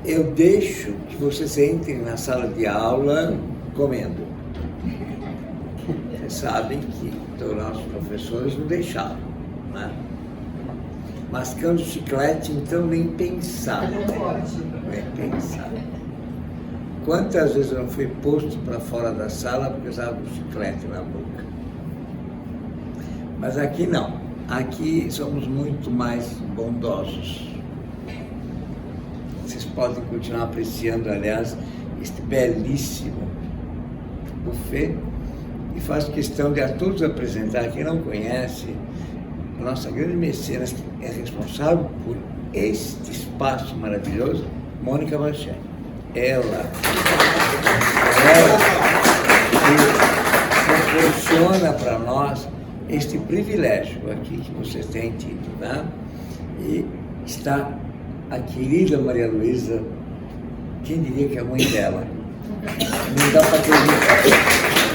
eu deixo que vocês entrem na sala de aula comendo. Vocês sabem que os nossos professores não deixavam, né? Mascando chiclete, então nem pensar. Nem pensar. Quantas vezes eu não fui posto para fora da sala porque eu usava um chiclete na boca? Mas aqui não. Aqui somos muito mais bondosos. Vocês podem continuar apreciando, aliás, este belíssimo buffet. E faço questão de a todos apresentar, quem não conhece, a nossa grande mecenas, que é responsável por este espaço maravilhoso, Mônica Bachel. Ela que proporciona para nós este privilégio aqui que vocês têm tido, né? E está a querida Maria Luísa, quem diria que é a mãe dela? Não dá para acreditar.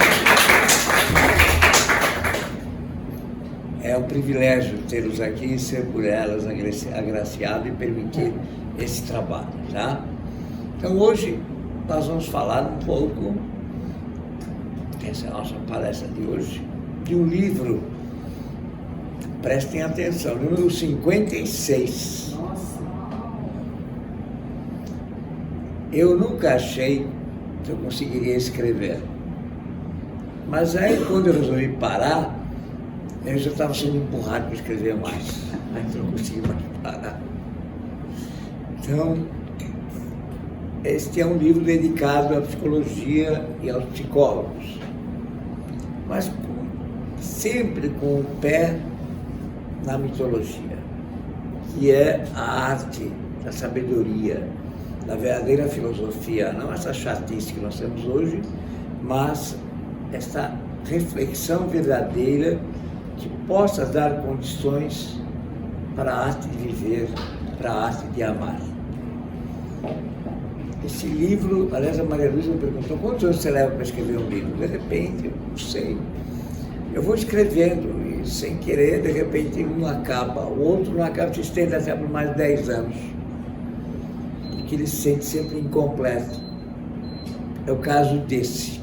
É um privilégio tê-los aqui e ser por elas agraciado e permitir esse trabalho, tá? Então hoje nós vamos falar um pouco, essa é a nossa palestra de hoje, de um livro, prestem atenção, número 56. Nossa. Eu nunca achei que eu conseguiria escrever, mas aí quando eu resolvi parar, eu já estava sendo empurrado para escrever mais, mas não consegui mais parar. Então, este é um livro dedicado à psicologia e aos psicólogos, mas sempre com o pé na mitologia, que é a arte da sabedoria, da verdadeira filosofia, não essa chatice que nós temos hoje, mas essa reflexão verdadeira que possa dar condições para a arte de viver, para a arte de amar. Esse livro, aliás, a Maria Luísa me perguntou, quantos anos você leva para escrever um livro? De repente, eu não sei. Eu vou escrevendo e, sem querer, de repente, um acaba, o outro não acaba, se estende até por mais de 10 anos. Porque ele se sente sempre incompleto. É o caso desse.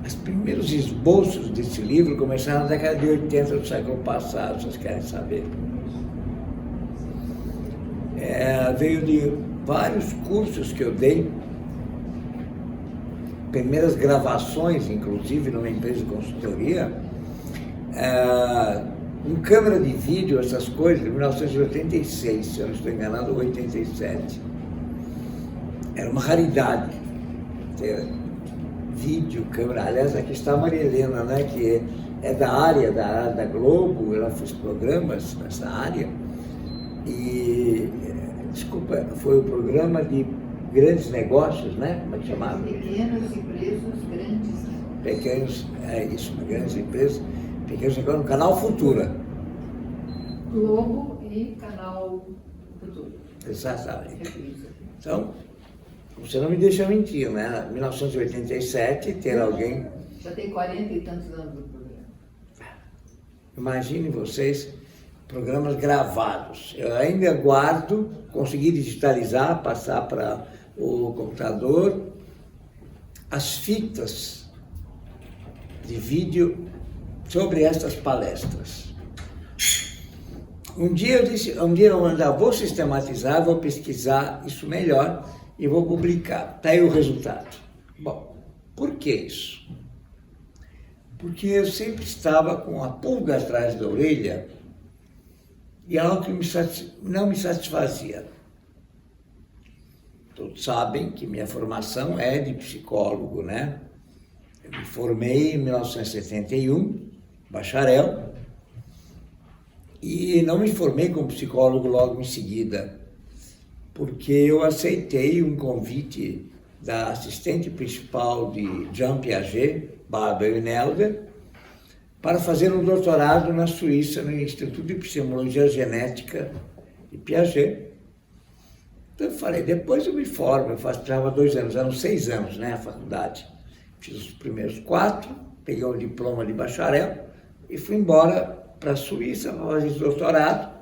Os primeiros esboços desse livro começaram na década de 80 do século passado, vocês querem saber. Veio de vários cursos que eu dei, primeiras gravações, inclusive, numa empresa de consultoria, com câmera de vídeo, essas coisas, em 1986, se eu não estou enganado, ou 87. Era uma raridade ter vídeo, câmera. Aliás, aqui está a Maria Helena, né, que é da área da Globo, ela fez programas nessa área. E, desculpa, foi o programa de grandes negócios, né? Como é que chamava? Pequenas empresas, grandes. Pequenos, isso, grandes empresas, pequenos negócios, no canal Futura. Globo e canal Futuro. Exatamente. Então, você não me deixa mentir, né? Em 1987, ter alguém... Já tem 40 e tantos anos do programa. Imaginem vocês, programas gravados. Eu ainda guardo, consegui digitalizar, passar para o computador, as fitas de vídeo sobre estas palestras. Um dia eu ainda vou sistematizar, vou pesquisar isso melhor e vou publicar. Está aí o resultado. Bom, por que isso? Porque eu sempre estava com a pulga atrás da orelha e algo que não me satisfazia. Todos sabem que minha formação é de psicólogo, né? Eu me formei em 1971, bacharel, e não me formei como psicólogo logo em seguida, porque eu aceitei um convite da assistente principal de Jean Piaget, Barbara Nelder, para fazer um doutorado na Suíça, no Instituto de Epistemologia Genética de Piaget. Então eu falei, depois eu me formo, eu precisava 2 anos, eram 6 anos, né, a faculdade. Fiz os primeiros 4, peguei um diploma de bacharel e fui embora para a Suíça para fazer esse doutorado.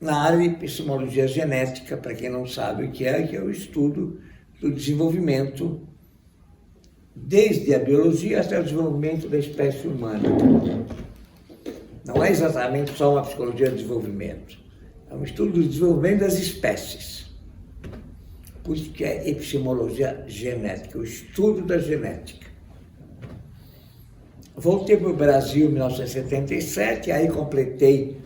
na área de epistemologia genética, para quem não sabe o que é o estudo do desenvolvimento, desde a biologia até o desenvolvimento da espécie humana. Não é exatamente só uma psicologia de desenvolvimento, é um estudo do desenvolvimento das espécies. Por isso que é epistemologia genética, o estudo da genética. Voltei para o Brasil em 1977, aí completei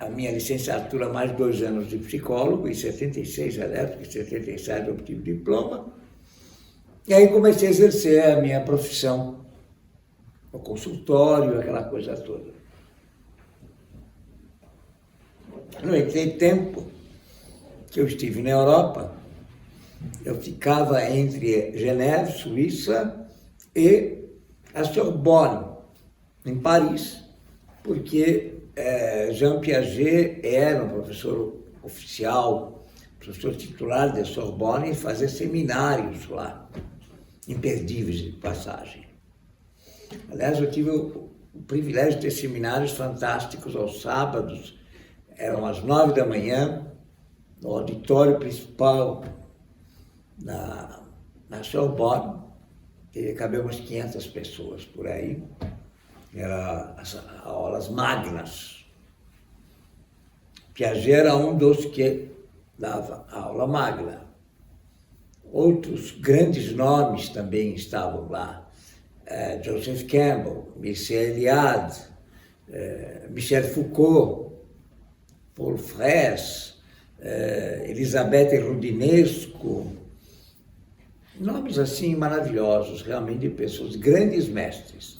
a minha licenciatura, mais 2 anos de psicólogo, em 76, aliás, porque em 77 eu obtive diploma. E aí comecei a exercer a minha profissão, no consultório, aquela coisa toda. No entretempo que eu estive na Europa, eu ficava entre Geneve, Suíça, e a Sorbonne, em Paris, porque Jean Piaget era um professor oficial, professor titular da Sorbonne, e fazia seminários lá, imperdíveis de passagem. Aliás, eu tive o privilégio de ter seminários fantásticos aos sábados, eram às 9 da manhã, no auditório principal na Sorbonne, e cabia umas 500 pessoas por aí. Eram as aulas magnas. Piaget era um dos que dava a aula magna. Outros grandes nomes também estavam lá. Joseph Campbell, Mircea Eliade, Michel Foucault, Paul Fraisse, Elisabetta Rudinesco, nomes assim maravilhosos, realmente, de pessoas, grandes mestres.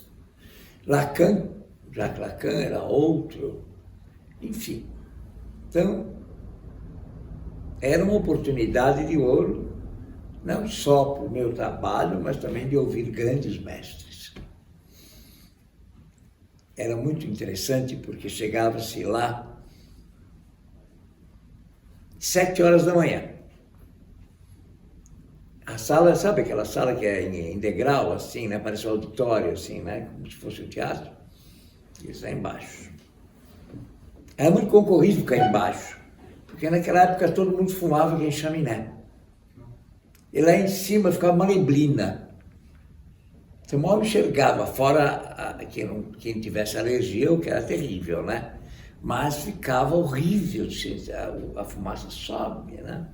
Lacan, Jacques Lacan era outro, enfim. Então, era uma oportunidade de ouro, não só para o meu trabalho, mas também de ouvir grandes mestres. Era muito interessante porque chegava-se lá 7 horas da manhã. A sala, sabe aquela sala que é em degrau, assim, né? Parece um auditório, assim, né? Como se fosse um teatro. Isso é embaixo. Era muito concorrido ficar embaixo, porque naquela época todo mundo fumava em chaminé. E lá em cima ficava uma neblina. Você mal enxergava, fora quem tivesse alergia, o que era terrível, né? Mas ficava horrível, a fumaça sobe, né?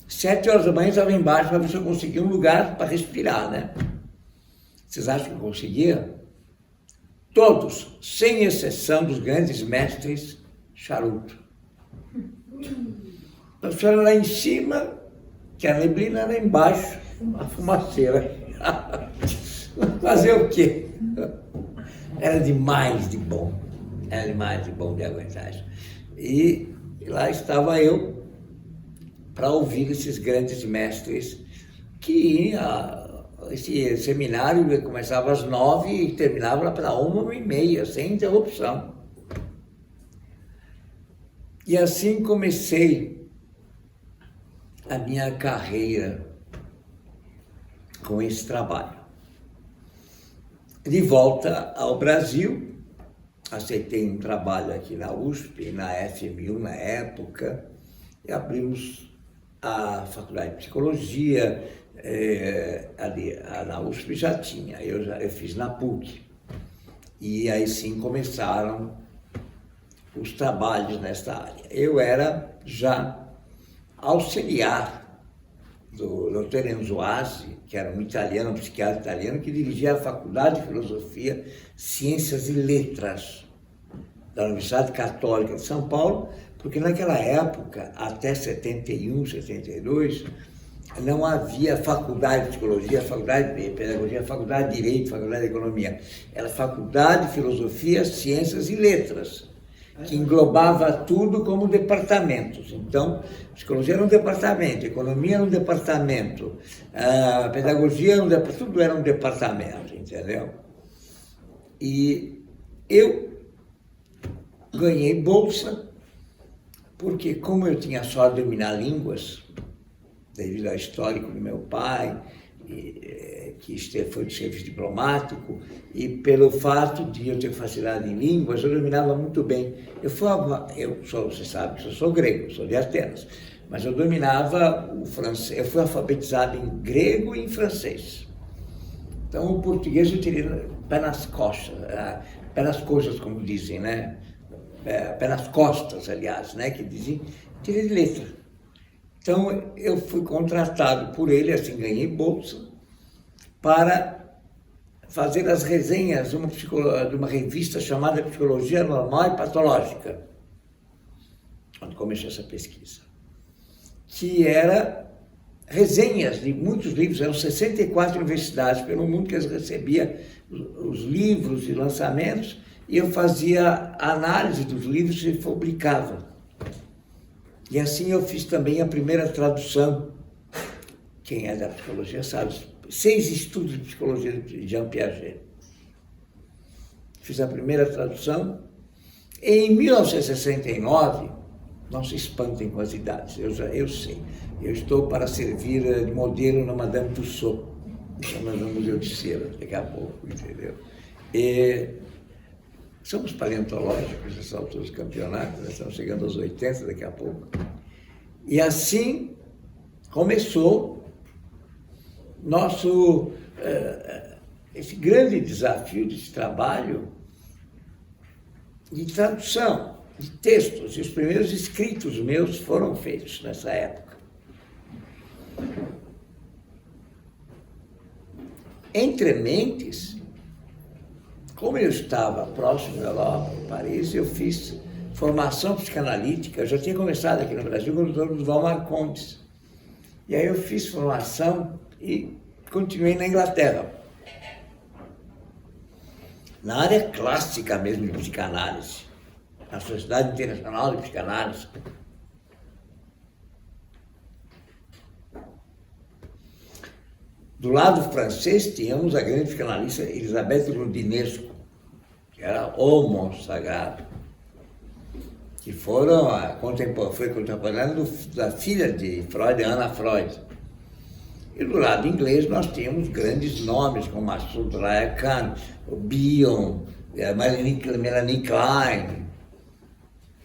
7 horas da manhã eu estava embaixo para ver se eu conseguia um lugar para respirar, né? Vocês acham que eu conseguia? Todos, sem exceção dos grandes mestres, charuto. A senhora lá em cima, que a neblina era embaixo, a fumaceira. Fazer o quê? Era demais de bom. Era demais de bom de aguentar isso. E lá estava eu, para ouvir esses grandes mestres que esse seminário começava às 9 e terminava lá para 1h30, sem interrupção. E assim comecei a minha carreira com esse trabalho. De volta ao Brasil, aceitei um trabalho aqui na USP, na FMU na época, e abrimos a Faculdade de Psicologia, ali na USP já tinha, eu fiz na PUC. E aí sim começaram os trabalhos nesta área. Eu era já auxiliar do Dr. Enzo Asi, que era um italiano, um psiquiatra italiano, que dirigia a Faculdade de Filosofia, Ciências e Letras da Universidade Católica de São Paulo, porque naquela época, até 71, 72, não havia faculdade de psicologia, faculdade de pedagogia, faculdade de direito, faculdade de economia. Era faculdade de filosofia, ciências e letras, que englobava tudo como departamentos. Então, psicologia era um departamento, economia era um departamento, pedagogia era um departamento, tudo era um departamento, entendeu? E eu ganhei bolsa, porque como eu tinha só de dominar línguas, devido ao histórico do meu pai, que foi do serviço diplomático, e pelo fato de eu ter facilidade em línguas, eu dominava muito bem. Você sabe que eu sou grego, sou de Atenas, mas eu dominava o francês, eu fui alfabetizado em grego e em francês. Então, o português eu tirei pé nas costas, pé nas coxas, como dizem, né? Pé nas costas, aliás, né? Que dizem, tirei de letra. Então, eu fui contratado por ele, assim, ganhei bolsa, para fazer as resenhas de uma revista chamada Psicologia Normal e Patológica, onde começou essa pesquisa, que era resenhas de muitos livros, eram 64 universidades pelo mundo que eles recebiam os livros e lançamentos, e eu fazia análise dos livros e publicava. E assim eu fiz também a primeira tradução, quem é da psicologia sabe, 6 estudos de psicologia de Jean Piaget. Fiz a primeira tradução. Em 1969, não se espantem com as idades, eu sei. Eu estou para servir de modelo na Madame Tussauds, chamando no Museu de Cera, daqui a pouco, entendeu? Somos paleontológicos nessa altura dos campeonatos, nós estamos chegando aos 80 daqui a pouco. E assim começou esse grande desafio desse trabalho de tradução de textos. E os primeiros escritos meus foram feitos nessa época. Entre mentes, como eu estava próximo da Europa, em Paris, eu fiz formação psicanalítica. Eu já tinha começado aqui no Brasil com o doutor Duval Marcondes. E aí eu fiz formação e continuei na Inglaterra. Na área clássica mesmo de psicanálise, na Sociedade Internacional de Psicanálise. Do lado francês, tínhamos a grande psicanalista Elisabeth Roudinesco, que era o monstro sagrado, que foi contemporânea da filha de Freud, Anna Freud. E do lado inglês nós tínhamos grandes nomes, como Massoud Rayan, o Bion, a Melanie Klein,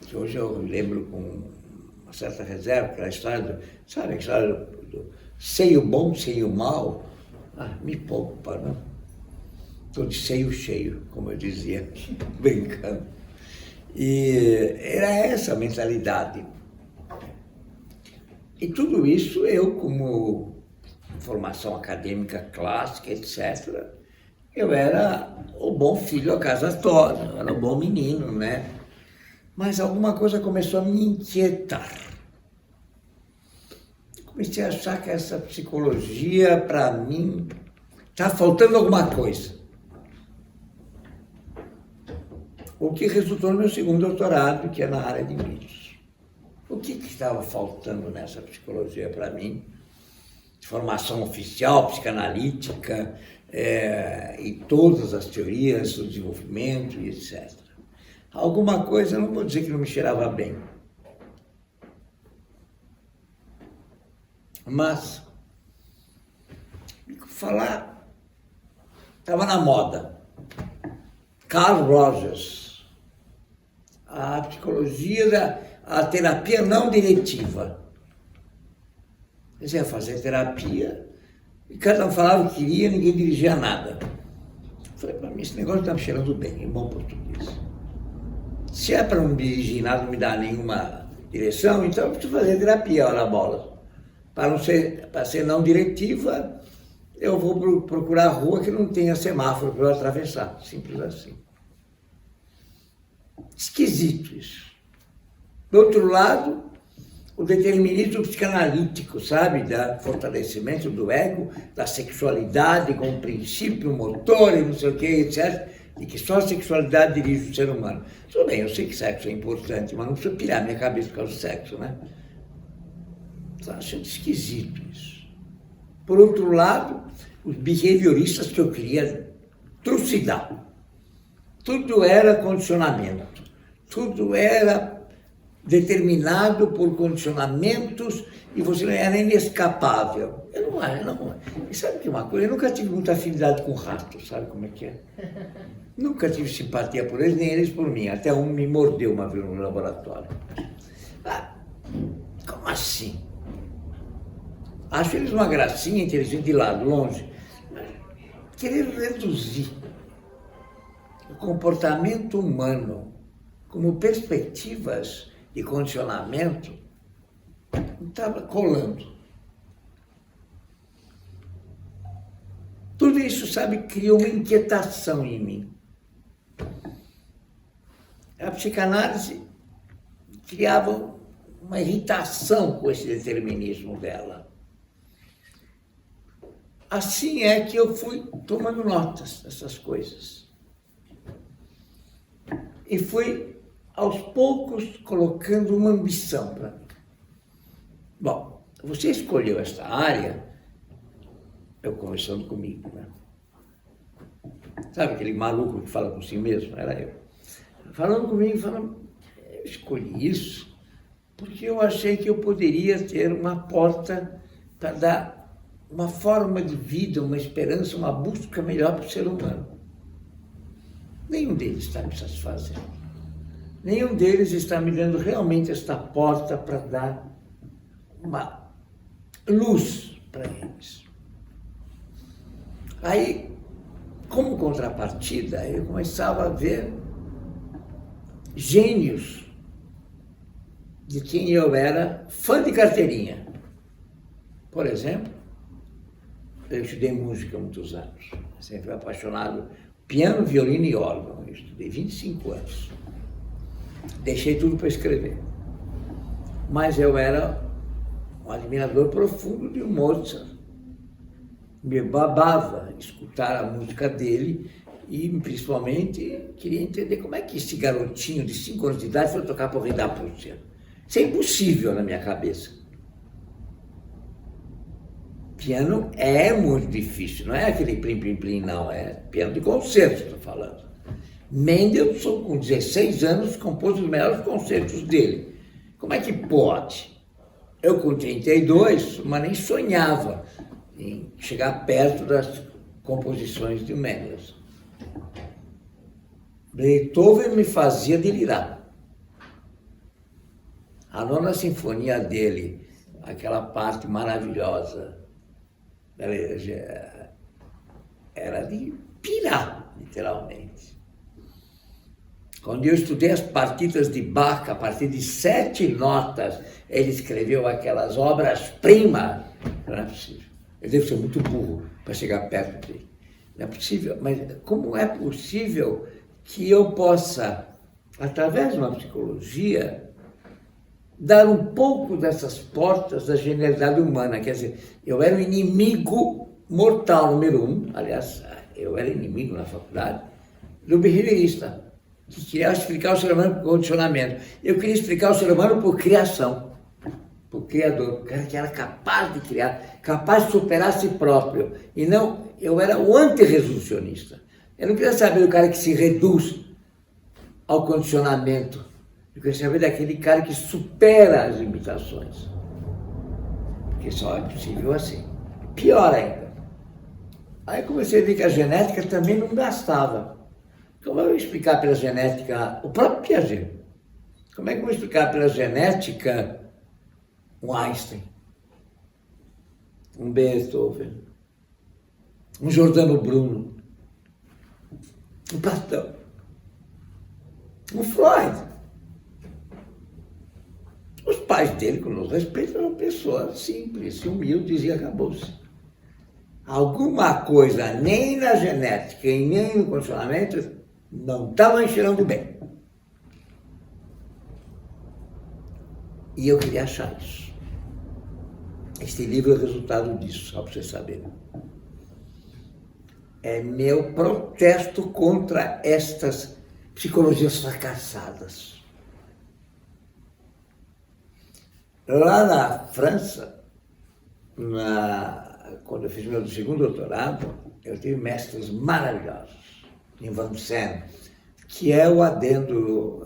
que hoje eu lembro com uma certa reserva, aquela história sabe a história do seio bom, seio mau? Me poupa, não? Estou de seio cheio, como eu dizia, brincando. E era essa a mentalidade. E tudo isso eu, como formação acadêmica clássica, etc., eu era o bom filho a casa toda, eu era o bom menino, né? Mas alguma coisa começou a me inquietar. Comecei a achar que essa psicologia, para mim, está faltando alguma coisa. O que resultou no meu segundo doutorado, que é na área de mitos. O que estava faltando nessa psicologia para mim? De formação oficial, psicanalítica, e todas as teorias do desenvolvimento e etc. Alguma coisa, não vou dizer que não me cheirava bem. Mas, falar, estava na moda. Carl Rogers, a psicologia, a terapia não diretiva. Eles iam fazer terapia e cada um falava o que queria, ninguém dirigia nada. Eu falei, para mim esse negócio está me cheirando bem, em bom português. Se é para não dirigir nada, não me dar nenhuma direção, então eu preciso fazer terapia, ora bola. Para ser não diretiva, eu vou procurar a rua que não tenha semáforo para eu atravessar. Simples assim. Esquisito isso. Do outro lado, o determinismo psicanalítico, sabe? Do fortalecimento do ego, da sexualidade como princípio motor e não sei o que, etc. E que só a sexualidade dirige o ser humano. Tudo bem, eu sei que sexo é importante, mas não precisa pirar minha cabeça por causa do sexo, né? Estou achando esquisito isso. Por outro lado, os behavioristas que eu queria trucidar. Tudo era condicionamento. Tudo era determinado por condicionamentos e você era inescapável. Eu não. E sabe que uma coisa? Eu nunca tive muita afinidade com ratos, sabe como é que é? Nunca tive simpatia por eles, nem eles por mim. Até um me mordeu uma vez no laboratório. Ah, como assim? Acho eles uma gracinha inteligente de lado, longe. Mas querer reduzir o comportamento humano como perspectivas de condicionamento não estava colando. Tudo isso, sabe, criou uma inquietação em mim. A psicanálise criava uma irritação com esse determinismo dela. Assim é que eu fui tomando notas dessas coisas. E fui, aos poucos, colocando uma ambição para mim. Bom, você escolheu esta área, eu conversando comigo, né? Sabe aquele maluco que fala com si mesmo? Era eu. Falando comigo, falando, eu escolhi isso porque eu achei que eu poderia ter uma porta para dar uma forma de vida, uma esperança, uma busca melhor para o ser humano. Nenhum deles está me satisfazendo. Nenhum deles está me dando realmente esta porta para dar uma luz para eles. Aí, como contrapartida, eu começava a ver gênios de quem eu era fã de carteirinha. Por exemplo, eu estudei música há muitos anos, sempre apaixonado, piano, violino e órgão. Eu estudei 25 anos. Deixei tudo para escrever. Mas eu era um admirador profundo de Mozart. Me babava escutar a música dele e, principalmente, queria entender como é que esse garotinho de 5 anos de idade foi tocar para o rei da Prússia. Isso é impossível na minha cabeça. Piano é muito difícil, não é aquele plim-plim-plim, não, é piano de concerto, estou falando. Mendelssohn, com 16 anos, compôs os melhores concertos dele. Como é que pode? Eu, com 32, mas nem sonhava em chegar perto das composições de Mendelssohn. Beethoven me fazia delirar. A nona sinfonia dele, aquela parte maravilhosa, era de pirar, literalmente. Quando eu estudei as partitas de Bach, a partir de 7 notas, ele escreveu aquelas obras-primas. Não é possível. Eu devo ser muito burro para chegar perto dele. Não é possível. Mas como é possível que eu possa, através de uma psicologia, dar um pouco dessas portas da genialidade humana? Quer dizer, eu era o inimigo mortal número 1, aliás, eu era inimigo na faculdade, do behaviorista, que queria explicar o ser humano por condicionamento. Eu queria explicar o ser humano por criação, por criador, o cara que era capaz de criar, capaz de superar a si próprio. E não, eu era o antirresolucionista. Eu não queria saber do cara que se reduz ao condicionamento. Eu queria saber daquele cara que supera as limitações. Porque só é possível assim. Pior ainda. Aí comecei a ver que a genética também não bastava. Como eu vou explicar pela genética o próprio Piaget? Como é que eu vou explicar pela genética um Einstein, um Beethoven, um Giordano Bruno, um Platão, um Freud? Os pais dele, com todo respeito, eram pessoas simples, humildes e acabou-se. Alguma coisa, nem na genética e nem no condicionamento, não estava enxergando bem. E eu queria achar isso. Este livro é o resultado disso, só para vocês saberem. É meu protesto contra estas psicologias fracassadas. Lá na França, quando eu fiz meu segundo doutorado, eu tive mestres maravilhosos, em Vincennes, que é o adendo,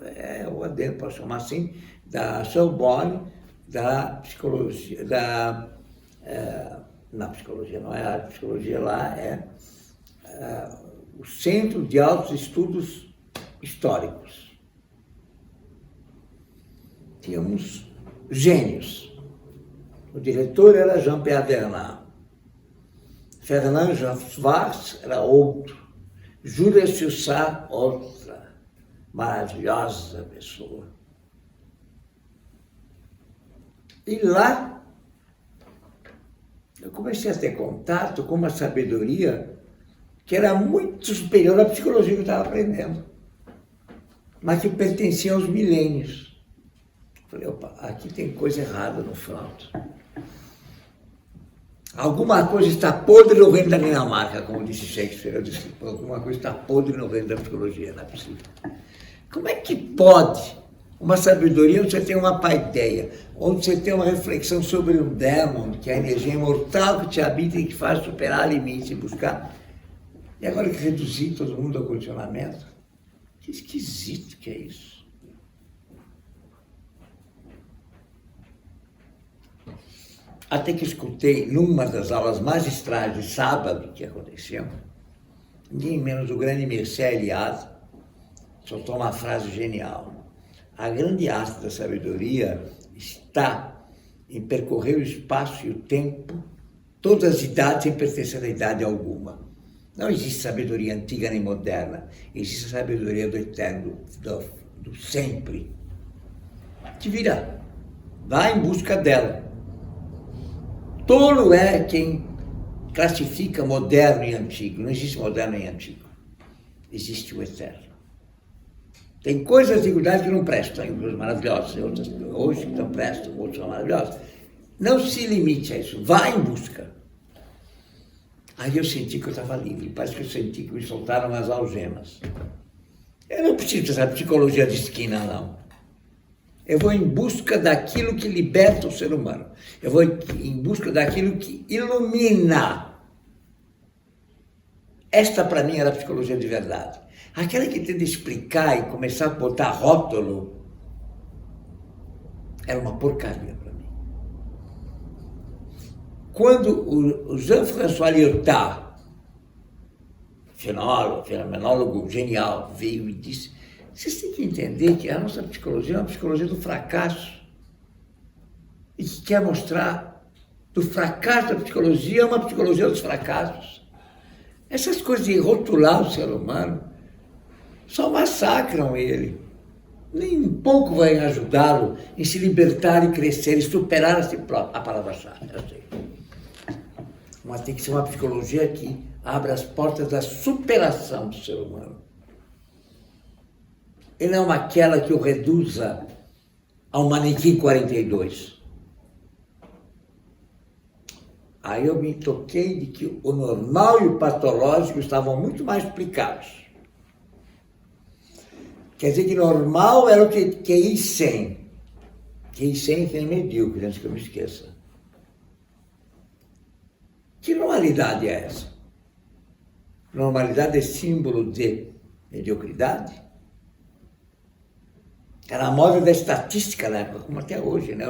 posso chamar assim, da Sorbonne, da psicologia, na psicologia, não é a psicologia lá, é o Centro de Altos Estudos Históricos. Tínhamos gênios. O diretor era Jean-Pierre Vernant. Fernand Schwartz era outro. Júlia Sussat, outra maravilhosa pessoa. E lá eu comecei a ter contato com uma sabedoria que era muito superior à psicologia que eu estava aprendendo, mas que pertencia aos milênios. Falei, opa, aqui tem coisa errada no front. Alguma coisa está podre no reino da Dinamarca, como disse Shakespeare. Eu disse, alguma coisa está podre no reino da psicologia, não é possível. Como é que pode uma sabedoria onde você tem uma paideia, onde você tem uma reflexão sobre o demon, que é a energia imortal que te habita e que faz superar limites e buscar, e agora que reduzir todo mundo ao condicionamento? Que esquisito que é isso. Até que escutei, numa das aulas magistrais de sábado que aconteceu, ninguém menos o grande Mircea Eliade soltou uma frase genial. A grande arte da sabedoria está em percorrer o espaço e o tempo, todas as idades sem pertencer a idade alguma. Não existe sabedoria antiga nem moderna, existe a sabedoria do eterno, do sempre. Te vira, vai em busca dela. Tolo é quem classifica moderno e antigo. Não existe moderno e antigo. Existe o eterno. Tem coisas da antiguidade que não prestam, tem coisas maravilhosas, outras hoje que não prestam, outras são maravilhosas. Não se limite a isso, vá em busca. Aí eu senti que eu estava livre, parece que eu senti que me soltaram as algemas. Eu não preciso dessa psicologia de esquina, não. Eu vou em busca daquilo que liberta o ser humano. Eu vou em busca daquilo que ilumina. Esta, para mim, era a psicologia de verdade. Aquela que tenta explicar e começar a botar rótulo, era uma porcaria para mim. Quando o Jean-François Lyotard, fenomenólogo genial, veio e disse: vocês têm que entender que a nossa psicologia é uma psicologia do fracasso. E que quer mostrar do fracasso da psicologia, é uma psicologia dos fracassos. Essas coisas de rotular o ser humano só massacram ele. Nem um pouco vai ajudá-lo em se libertar e crescer e superar a si próprio. A palavra-chave, eu sei. Mas tem que ser uma psicologia que abra as portas da superação do ser humano. E não aquela que o reduza ao manequim 42. Aí eu me toquei de que o normal e o patológico estavam muito mais explicados. Quer dizer que normal era o QI 100. QI 100 que é medíocre, antes que eu me esqueça. Que normalidade é essa? Normalidade é símbolo de mediocridade? Era a moda da estatística na época, como até hoje, né?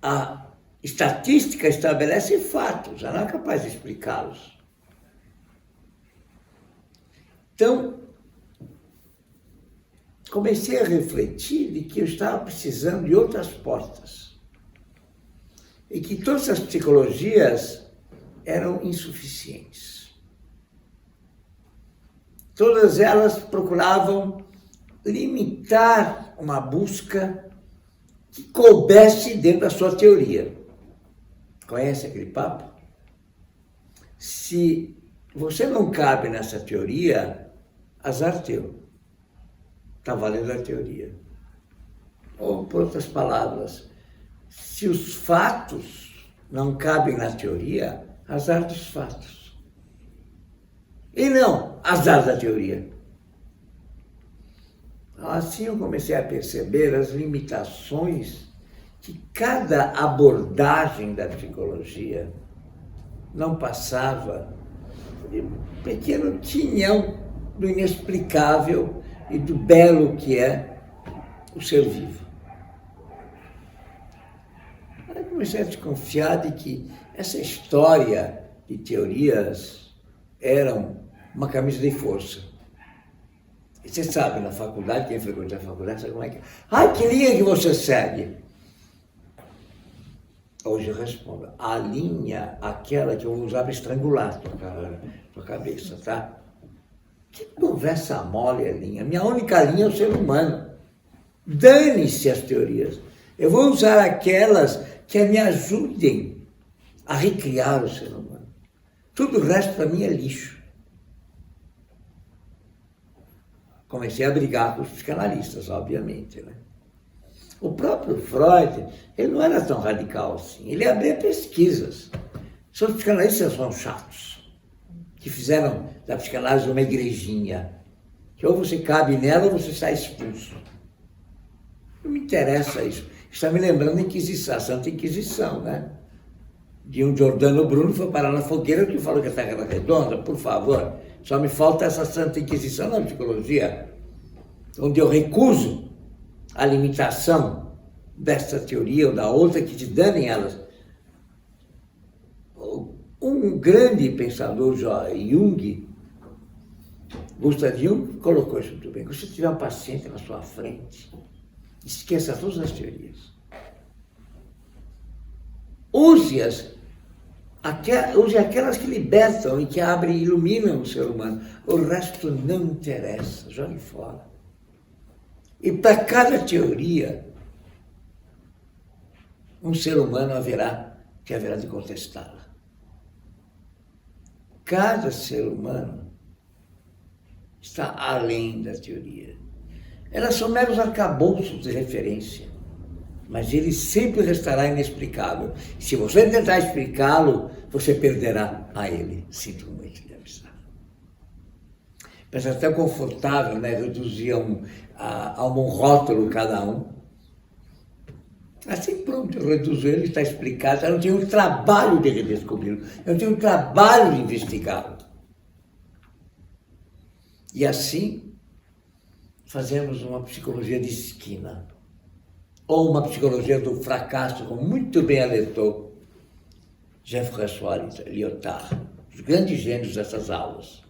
A estatística estabelece fatos, ela não é capaz de explicá-los. Então, comecei a refletir de que eu estava precisando de outras portas. E que todas as psicologias eram insuficientes. Todas elas procuravam limitar uma busca que coubesse dentro da sua teoria. Conhece aquele papo? Se você não cabe nessa teoria, azar teu. Está valendo a teoria. Ou, por outras palavras, se os fatos não cabem na teoria, azar dos fatos. E não azar da teoria. Assim eu comecei a perceber as limitações que cada abordagem da psicologia não passava de um pequeno tinhão do inexplicável e do belo que é o ser vivo. Aí comecei a desconfiar de que essa história de teorias eram uma camisa de força. E você sabe, na faculdade, quem frequenta a faculdade, sabe como é que é? Ai, que linha que você segue? Hoje eu respondo, a linha, aquela que eu vou usar para estrangular tua cabeça, tá? Que conversa mole a linha. Minha única linha é o ser humano. Dane-se as teorias. Eu vou usar aquelas que me ajudem a recriar o ser humano. Tudo o resto para mim é lixo. Comecei a brigar com os psicanalistas, obviamente, né? O próprio Freud, ele não era tão radical assim. Ele abria pesquisas. Os psicanalistas são chatos, que fizeram da psicanálise uma igrejinha, que ou você cabe nela ou você sai expulso. Não me interessa isso. Está me lembrando da Inquisição, a Santa Inquisição, né? De um Giordano Bruno foi parar na fogueira que falou que a Terra era redonda, por favor. Só me falta essa Santa Inquisição na psicologia, onde eu recuso a limitação dessa teoria ou da outra que te danem elas. Um grande pensador, Jung, Gustav Jung, colocou isso muito bem. Quando você tiver um paciente na sua frente, esqueça todas as teorias. Use aquelas que libertam e que abrem e iluminam o ser humano. O resto não interessa, jogue fora. E para cada teoria, um ser humano haverá de contestá-la. Cada ser humano está além da teoria. Elas são meros arcabouços de referência, mas ele sempre restará inexplicável. Se você tentar explicá-lo, você perderá a ele. Sinto muito de avisar. Parece até confortável, né? Reduzir a um rótulo cada um. Assim pronto, eu reduzo ele, está explicado. Eu não tenho o trabalho de redescobri-lo, eu não tenho o trabalho de investigá-lo. E assim, fazemos uma psicologia de esquina, ou uma psicologia do fracasso, como muito bem alertou Jean-François Lyotard, os grandes gênios dessas aulas.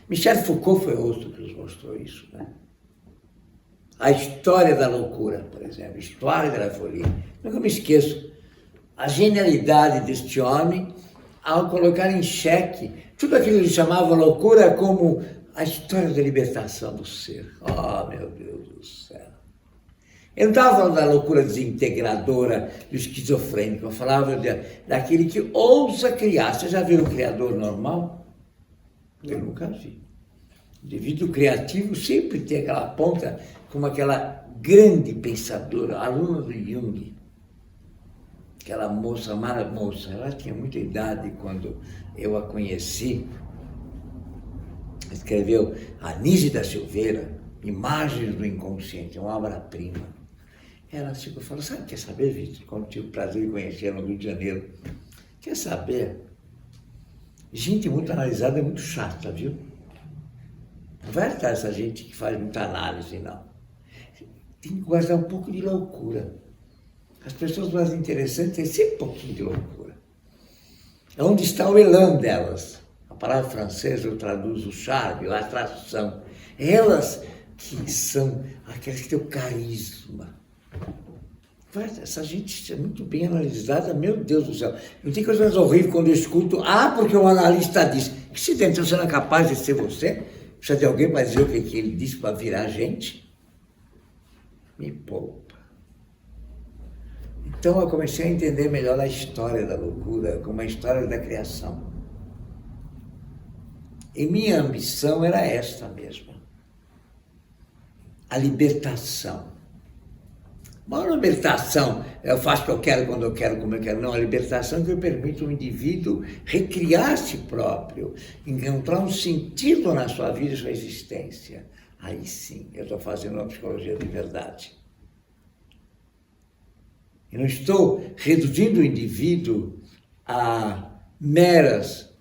Michel Foucault foi outro que nos mostrou isso, né? A história da loucura, por exemplo, Histoire de la folie. Nunca me esqueço a genialidade deste homem ao colocar em xeque tudo aquilo que ele chamava loucura como a história da libertação do ser. Oh, meu Deus do céu. Eu não estava falando da loucura desintegradora, do esquizofrênico, eu falava daquele que ousa criar. Você já viu um criador normal? Eu nunca vi. O indivíduo criativo sempre tem aquela ponta como aquela grande pensadora, aluna do Jung, aquela moça, ela tinha muita idade quando eu a conheci, escreveu Anísio da Silveira, Imagens do Inconsciente, uma obra-prima. Ela chegou e falou, sabe, quer saber, Vitor, quando tive o prazer de conhecer no Rio de Janeiro, quer saber? Gente muito analisada é muito chata, viu? Não vai estar essa gente que faz muita análise, não. Tem que guardar um pouco de loucura. As pessoas mais interessantes têm sempre um pouquinho de loucura. É onde está o elan delas. A palavra francesa eu traduzo o charme, a atração. Elas que são aquelas que têm o carisma. Essa gente é muito bem analisada, meu Deus do céu. Não tem coisa mais horrível quando eu escuto, porque o analista disse. Que se dentro você não é capaz de ser você? Precisa de alguém para dizer o que ele disse para virar gente? Me poupa. Então eu comecei a entender melhor a história da loucura, como a história da criação. E minha ambição era esta mesma. A libertação. Não a libertação, eu faço o que eu quero, quando eu quero, como eu quero. Não, a libertação que permite ao indivíduo recriar a si próprio, encontrar um sentido na sua vida e sua existência. Aí sim, eu estou fazendo uma psicologia de verdade. Eu não estou reduzindo o indivíduo a meras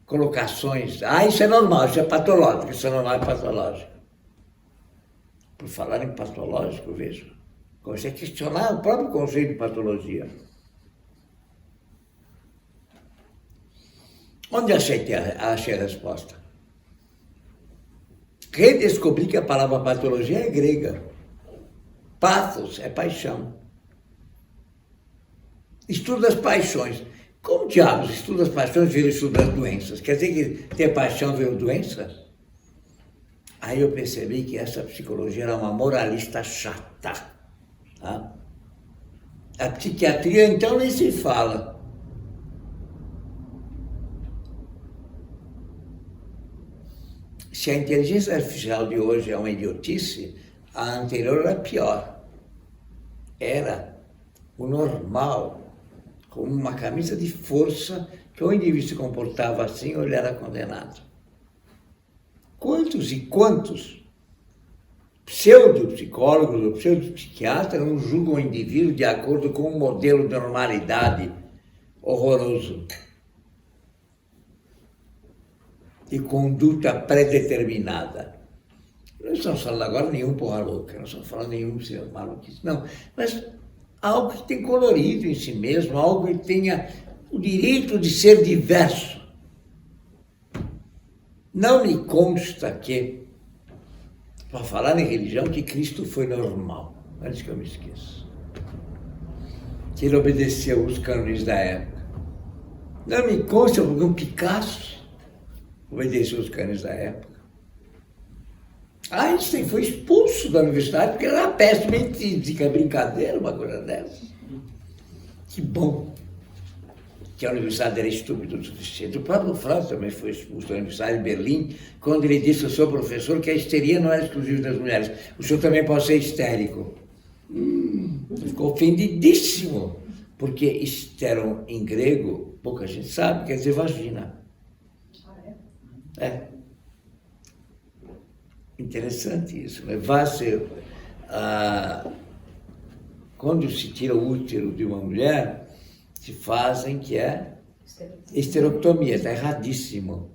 colocações. Isso é normal, isso é patológico, isso é normal, é patológico. por falar em patológico, veja. Comecei a questionar o próprio conceito de patologia. Onde achei a resposta? Redescobri que a palavra patologia é grega. Pathos é paixão. Estudo as paixões. Como diabos estudo as paixões vira estudo das doenças? Quer dizer que ter paixão vira doença? Aí eu percebi que essa psicologia era uma moralista chata. Tá? A psiquiatria, então, nem se fala. Se a inteligência artificial de hoje é uma idiotice, a anterior era pior. Era o normal, como uma camisa de força, que o indivíduo se comportava assim ou ele era condenado. Quantos e quantos pseudopsicólogos ou pseudopsiquiatras não julgam o indivíduo de acordo com um modelo de normalidade horroroso, de conduta predeterminada. Não estamos falando agora nenhum porra louca, não estamos falando nenhum maluquice, não. Mas algo que tem colorido em si mesmo, algo que tenha o direito de ser diverso. Não me consta que, para falar em religião, que Cristo foi normal, antes que eu me esqueça. Que ele obedeceu os cânones da época. Não me consta porque um Picasso obedeceu os cânones da época. Einstein foi expulso da universidade porque era péssimo em física, brincadeira, uma coisa dessa. Que bom que a universidade era estúpida o suficiente. O próprio Freud também foi expulso da Universidade de Berlim, quando ele disse ao seu professor que a histeria não era exclusiva das mulheres. O senhor também pode ser histérico. Ele ficou ofendidíssimo, porque histero em grego, pouca gente sabe, quer dizer vagina. É. Interessante isso, né? Quando se tira o útero de uma mulher, se fazem que é esterectomia, está erradíssimo.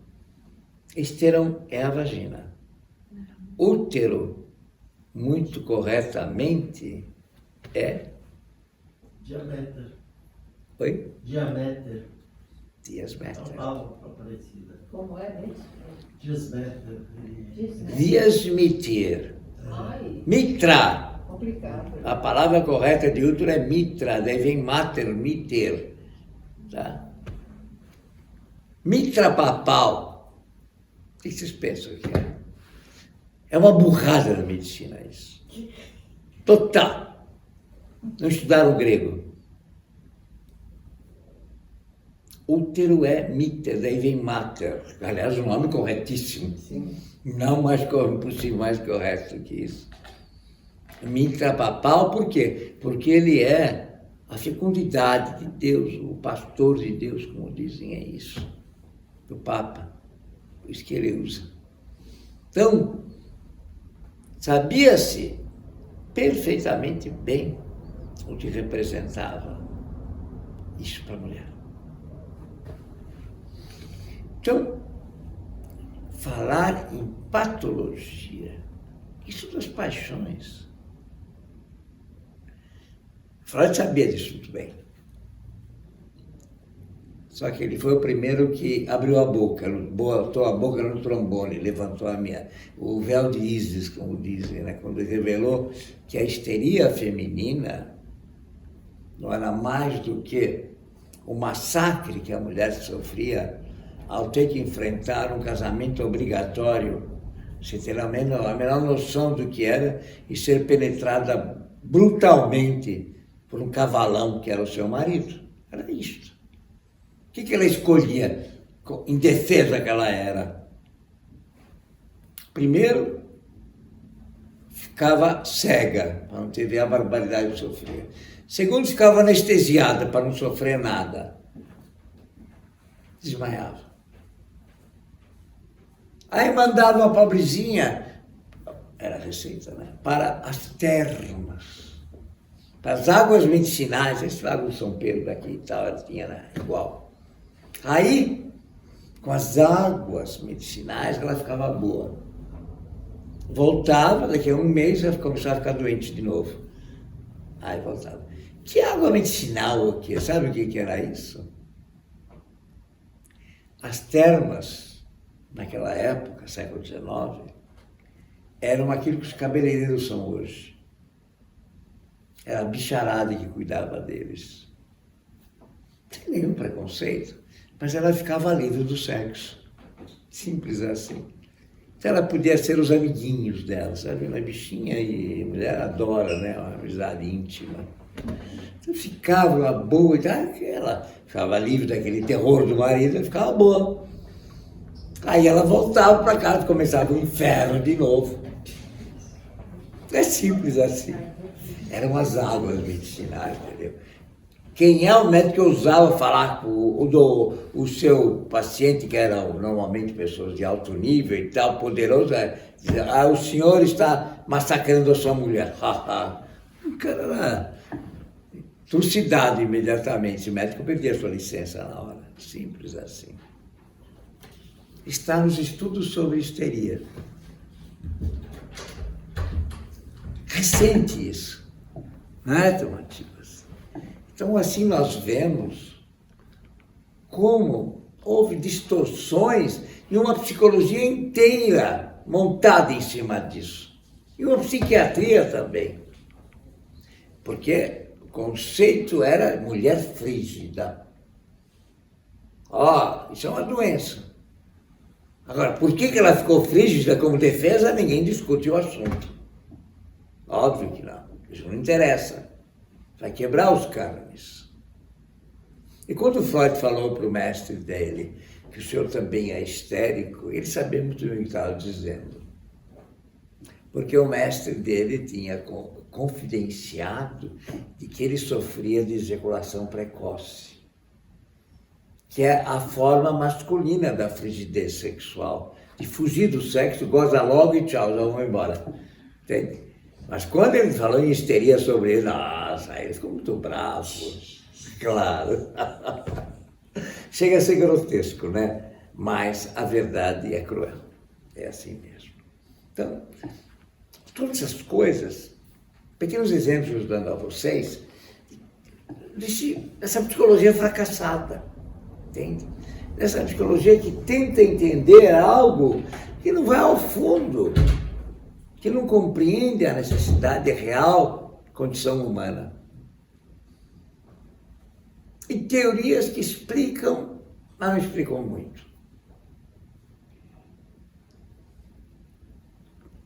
Esterão é a vagina. Útero, muito corretamente, é... Diaméter. Oi? Diaméter. Diasméter. É uma palavra parecida. Como é mesmo? Diasméter. Diasmitir. Ai, Mitra. complicado. A palavra correta de útero é mitra, daí vem mater, miter. Tá? Mitra papal. O que vocês pensam que é? É uma burrada na medicina isso. Total. Não estudaram o grego. Útero é miter, daí vem mater. Aliás, um nome corretíssimo. Sim. Não mais possível mais correto do que isso. Mitra papal, por quê? Porque ele é a fecundidade de Deus, o pastor de Deus, como dizem, é isso. O Papa. Por isso que ele usa. Então, sabia-se perfeitamente bem o que representava isso para a mulher. Então, falar em patologia, isso das paixões. Freud sabia disso muito bem. Só que ele foi o primeiro que abriu a boca, botou a boca no trombone, levantou o véu de Ísis, como dizem, né? Quando ele revelou que a histeria feminina não era mais do que o massacre que a mulher sofria ao ter que enfrentar um casamento obrigatório, você ter a menor noção do que era e ser penetrada brutalmente por um cavalão que era o seu marido. Era isto. O que ela escolhia em defesa que ela era? Primeiro, ficava cega, para não ter ver a barbaridade que sofria. Segundo, ficava anestesiada, para não sofrer nada. Desmaiava. Aí mandava a pobrezinha, era a receita, né? Para as termas, para as águas medicinais, esse lago de São Pedro daqui e tal, ela tinha, né? Igual. Aí, com as águas medicinais, ela ficava boa. Voltava, daqui a um mês eu começava a ficar doente de novo. Aí voltava. Que água medicinal aqui, sabe o que era isso? As termas, naquela época, século XIX, eram aquilo que os cabeleireiros são hoje. Era a bicharada que cuidava deles. Não tem nenhum preconceito, mas ela ficava livre do sexo. Simples assim. Então ela podia ser os amiguinhos dela, sabe? Uma bichinha e mulher adora, né? Uma amizade íntima. Então ficava uma boa, ela ficava livre daquele terror do marido, ficava boa. Aí ela voltava para casa, começava o inferno de novo. É simples assim. Eram as águas medicinais, entendeu? Quem é o médico que ousava falar com o seu paciente, que eram normalmente pessoas de alto nível e tal, poderoso, dizer, o senhor está massacrando a sua mulher. O cara era trucidado imediatamente, o médico perdia sua licença na hora. Simples assim. Está nos estudos sobre histeria. Recente isso. Não é, Tomativas? Então, assim, nós vemos como houve distorções e uma psicologia inteira montada em cima disso. E uma psiquiatria também. Porque o conceito era mulher frígida. Isso é uma doença. Agora, por que ela ficou frígida como defesa, ninguém discute o assunto. Óbvio que não. Isso não interessa. Vai quebrar os cânones. E quando Freud falou para o mestre dele que o senhor também é histérico, ele sabia muito bem o que estava dizendo. Porque o mestre dele tinha confidenciado de que ele sofria de ejaculação precoce, que é a forma masculina da frigidez sexual, de fugir do sexo, goza logo e tchau, já vamos embora. Entende? Mas quando ele falou em histeria sobre ele, nossa, ele ficou muito bravo, claro. Chega a ser grotesco, né? Mas a verdade é cruel, é assim mesmo. Então, todas essas coisas, pequenos exemplos dando a vocês, dessa psicologia fracassada, entende? Essa psicologia que tenta entender algo que não vai ao fundo, que não compreende a necessidade real condição humana. E teorias que explicam, mas não explicam muito.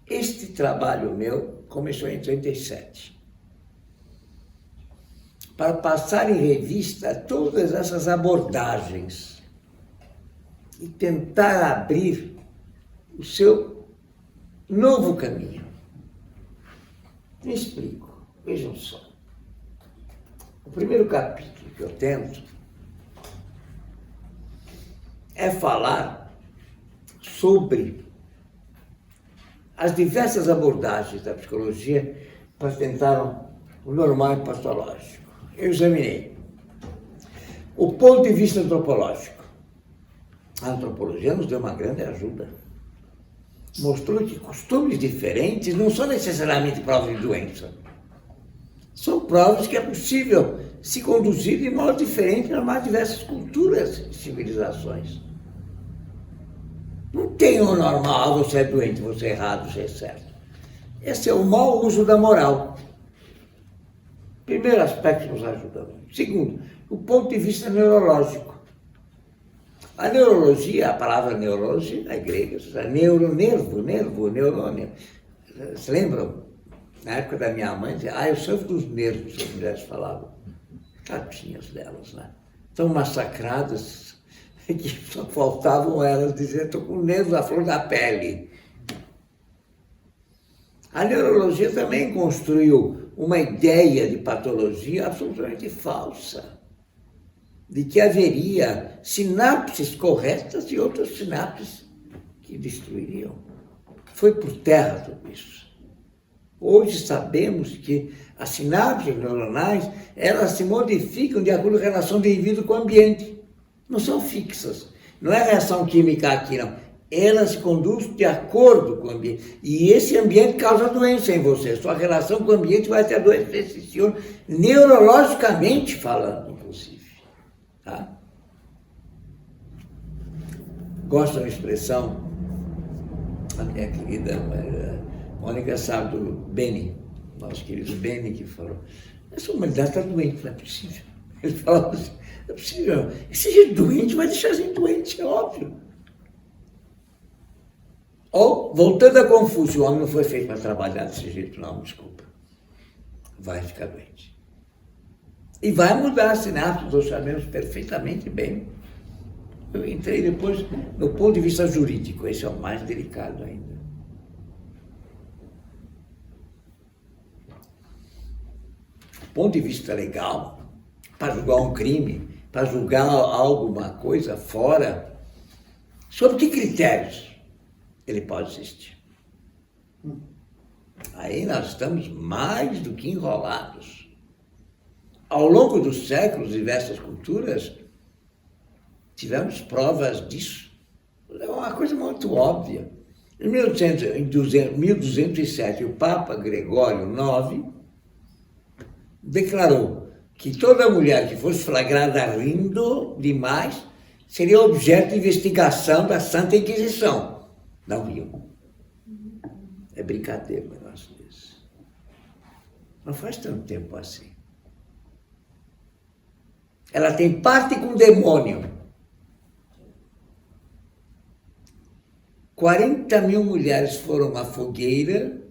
Este trabalho meu começou em 1937. Para passar em revista todas essas abordagens e tentar abrir o seu novo caminho. Me explico. Vejam só. O primeiro capítulo que eu tento é falar sobre as diversas abordagens da psicologia para tentar o normal e patológico. Eu examinei o ponto de vista antropológico. A antropologia nos deu uma grande ajuda. Mostrou que costumes diferentes não são necessariamente provas de doença. São provas que é possível se conduzir de modo diferente nas mais diversas culturas e civilizações. Não tem o normal, você é doente, você é errado, você é certo. Esse é o mau uso da moral. Primeiro aspecto que nos ajuda muito. Segundo, o ponto de vista neurológico. A neurologia, a palavra neurologia, na grega, neurônio. Vocês lembram? Na época da minha mãe, dizia, eu sofro dos nervos, as mulheres falavam. Tadinhas delas, né? Tão massacradas que só faltavam elas dizer, estou com nervos à flor da pele. A neurologia também construiu uma ideia de patologia absolutamente falsa, de que haveria sinapses corretas e outras sinapses que destruiriam. Foi por terra tudo isso. Hoje sabemos que as sinapses neuronais, elas se modificam de acordo com a relação do indivíduo com o ambiente. Não são fixas. Não é reação química aqui, não. ela se conduz de acordo com o ambiente. E esse ambiente causa doença em você. Sua relação com o ambiente vai te adoecer, neurologicamente falando, inclusive. Tá? Gosto da expressão, a minha querida Mônica sabe do Beni, nosso querido Beni, que falou, essa humanidade está doente, não é possível. Ele falava assim, não é possível. E se a gente doente, vai deixar a gente doente, é óbvio. Ou, voltando a Confúcio, o homem não foi feito para trabalhar desse jeito, não, desculpa. Vai ficar doente. E vai mudar a sinapse, nós sabemos perfeitamente bem. Eu entrei depois no ponto de vista jurídico, esse é o mais delicado ainda. Do ponto de vista legal, para julgar um crime, para julgar alguma coisa fora, sob que critérios ele pode existir? Aí nós estamos mais do que enrolados. Ao longo dos séculos, diversas culturas, tivemos provas disso. É uma coisa muito óbvia. Em 1207, o Papa Gregório IX declarou que toda mulher que fosse flagrada rindo demais seria objeto de investigação da Santa Inquisição. Não riam. É brincadeira um negócio desse. Não faz tanto tempo assim. Ela tem parte com o demônio. 40 mil mulheres foram à fogueira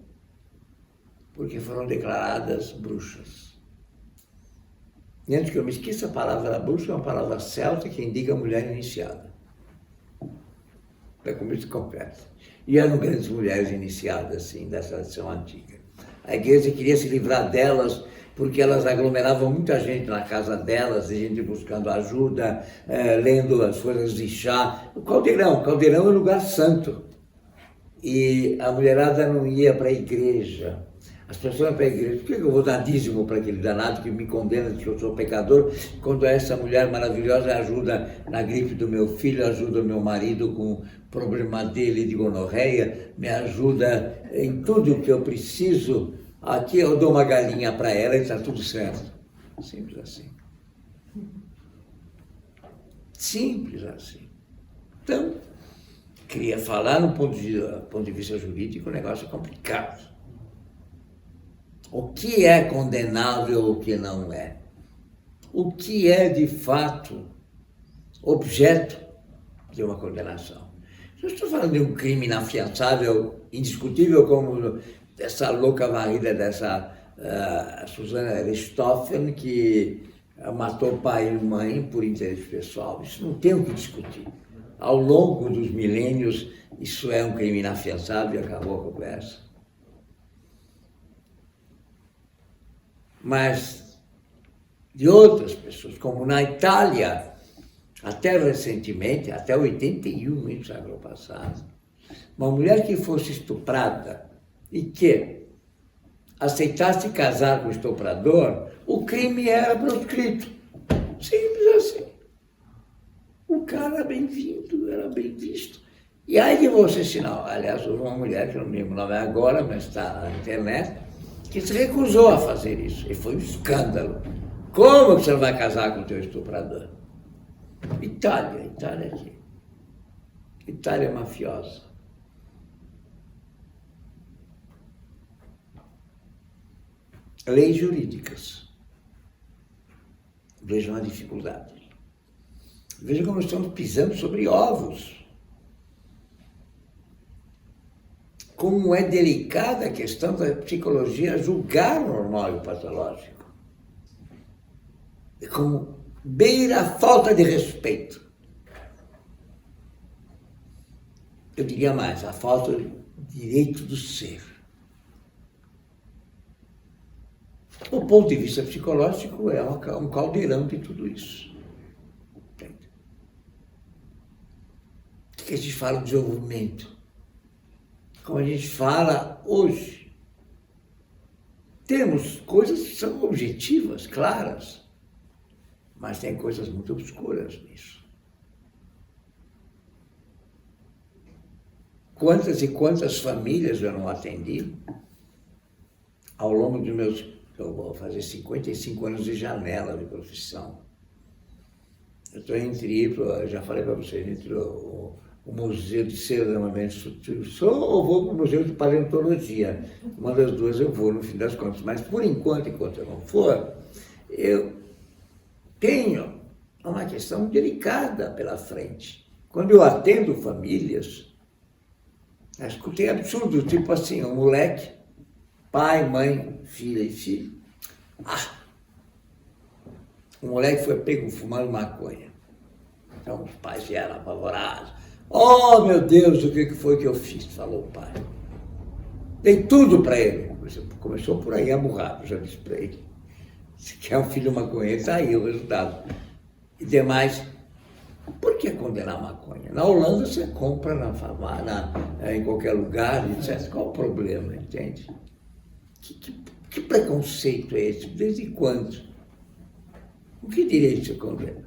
porque foram declaradas bruxas. E antes que eu me esqueça, a palavra bruxa é uma palavra celta que indica mulher iniciada. É como isso concreto. E eram grandes mulheres iniciadas, assim, da tradição antiga. A igreja queria se livrar delas porque elas aglomeravam muita gente na casa delas, e gente buscando ajuda, lendo as folhas de chá. O caldeirão é um lugar santo. E a mulherada não ia para a igreja. As pessoas iam para a igreja. Por que eu vou dar dízimo para aquele danado que me condena de que eu sou pecador, quando essa mulher maravilhosa ajuda na gripe do meu filho, ajuda o meu marido com o problema dele de gonorreia, me ajuda em tudo que eu preciso? Aqui eu dou uma galinha para ela e está tudo certo. Simples assim. Simples assim. Então, queria falar no ponto de vista jurídico, o negócio é complicado. O que é condenável, o que não é? O que é, de fato, objeto de uma condenação? Eu estou falando de um crime inafiançável, indiscutível, como essa louca varrida dessa Susana Richthofen, que matou pai e mãe por interesse pessoal. Isso não tem o que discutir. Ao longo dos milênios, isso é um crime inafiançável e acabou a conversa. Mas de outras pessoas, como na Itália, até recentemente, até 81, no século passado, uma mulher que fosse estuprada e que aceitasse casar com o estuprador, o crime era proscrito. Simples assim. O cara era bem-vindo, era bem visto. E aí de você, sinal, aliás, houve uma mulher, que eu não me lembro o nome agora, mas está na internet, que se recusou a fazer isso. E foi um escândalo. Como que você não vai casar com o teu estuprador? Itália aqui. Itália mafiosa. Leis jurídicas. Vejam a dificuldade. Vejam como estamos pisando sobre ovos. Como é delicada a questão da psicologia julgar o normal e o patológico. E como beira a falta de respeito. Eu diria mais, a falta de direito do ser. Do ponto de vista psicológico, é um caldeirão de tudo isso. Entende? O que a gente fala de desenvolvimento? Como a gente fala hoje. Temos coisas que são objetivas, claras, mas tem coisas muito obscuras nisso. quantas e quantas famílias eu não atendi ao longo dos meus, eu vou fazer 55 anos de janela de profissão. Eu estou já falei para vocês, entre o Museu de Cerâmica Sutil, ou vou para o Museu de Paleontologia. Uma das duas eu vou, no fim das contas. Mas, por enquanto eu não for, eu tenho uma questão delicada pela frente. Quando eu atendo famílias, eu escutei absurdo, tipo assim, um moleque, pai, mãe, filha e filho. O moleque foi pego fumando maconha. Então os pais vieram apavorados. Oh, meu Deus, o que foi que eu fiz? Falou o pai. Dei tudo para ele. Começou por aí a burrado, já disse para ele. Se quer um filho maconheiro, está aí o resultado. E demais, por que condenar a maconha? Na Holanda você compra na farmácia, em qualquer lugar, etc. Qual o problema, entende? Que preconceito é esse? Desde quando? O que direito você condena?